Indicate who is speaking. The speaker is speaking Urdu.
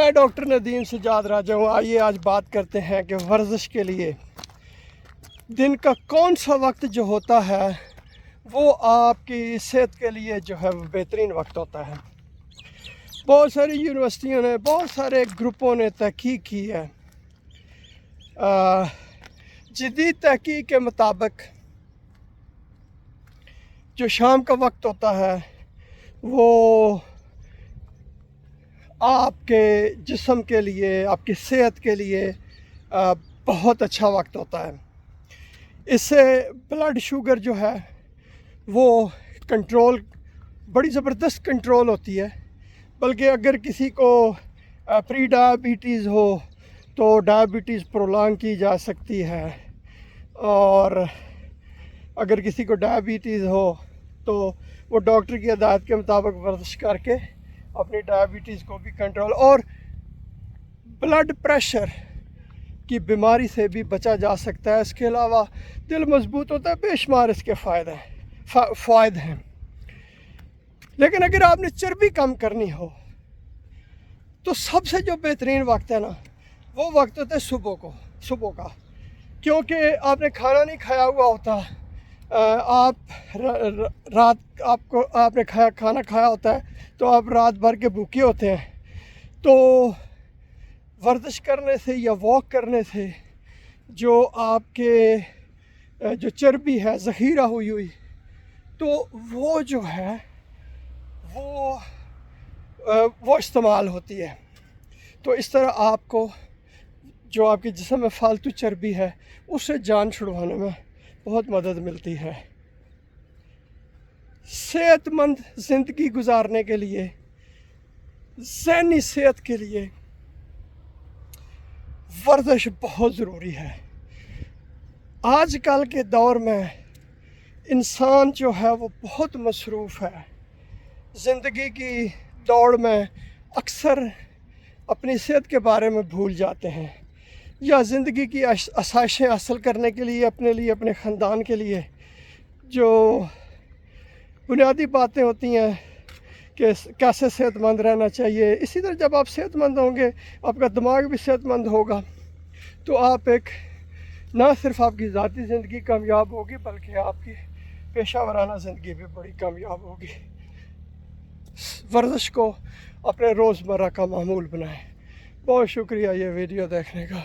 Speaker 1: میں ڈاکٹر ندیم سجاد راجہ ہوں۔ آئیے آج بات کرتے ہیں کہ ورزش کے لیے دن کا کون سا وقت جو ہوتا ہے وہ آپ کی صحت کے لیے جو ہے وہ بہترین وقت ہوتا ہے۔ بہت ساری یونیورسٹیوں نے، بہت سارے گروپوں نے تحقیق کی ہے۔ جدید تحقیق کے مطابق جو شام کا وقت ہوتا ہے وہ آپ کے جسم کے لیے، آپ کی صحت کے لیے بہت اچھا وقت ہوتا ہے۔ اس سے بلڈ شوگر جو ہے وہ کنٹرول، بڑی زبردست کنٹرول ہوتی ہے۔ بلکہ اگر کسی کو پری ڈائبٹیز ہو تو ڈائبٹیز پرولانگ کی جا سکتی ہے، اور اگر کسی کو ڈائبٹیز ہو تو وہ ڈاکٹر کی ہدایت کے مطابق ورزش کر کے اپنی ڈائبٹیز کو بھی کنٹرول اور بلڈ پریشر کی بیماری سے بھی بچا جا سکتا ہے۔ اس کے علاوہ دل مضبوط ہوتا ہے، بے شمار اس کے فوائد ہیں۔ لیکن اگر آپ نے چربی کم کرنی ہو تو سب سے جو بہترین وقت ہے نا، وہ وقت ہوتا ہے صبح کا، کیونکہ آپ نے کھانا نہیں کھایا ہوا ہوتا، آپ نے کھانا کھایا ہوتا ہے تو آپ رات بھر کے بھوکے ہوتے ہیں۔ تو ورزش کرنے سے یا واک کرنے سے جو آپ کے جو چربی ہے ذخیرہ ہوئی تو وہ جو ہے وہ استعمال ہوتی ہے۔ تو اس طرح آپ کو جو آپ کے جسم میں فالتو چربی ہے اس سے جان چھڑوانے میں بہت مدد ملتی ہے۔ صحت مند زندگی گزارنے کے لیے، ذہنی صحت کے لیے ورزش بہت ضروری ہے۔ آج کل کے دور میں انسان جو ہے وہ بہت مصروف ہے۔ زندگی کی دوڑ میں اکثر اپنی صحت کے بارے میں بھول جاتے ہیں، یا زندگی کی آسائشیں حاصل کرنے کے لیے، اپنے لیے، اپنے خاندان کے لیے جو بنیادی باتیں ہوتی ہیں کہ کیسے صحت مند رہنا چاہیے، اسی طرح جب آپ صحت مند ہوں گے، آپ کا دماغ بھی صحت مند ہوگا، تو آپ نہ صرف آپ کی ذاتی زندگی کامیاب ہوگی بلکہ آپ کی پیشہ ورانہ زندگی بھی بڑی کامیاب ہوگی۔ ورزش کو اپنے روزمرہ کا معمول بنائیں۔ بہت شکریہ یہ ویڈیو دیکھنے کا۔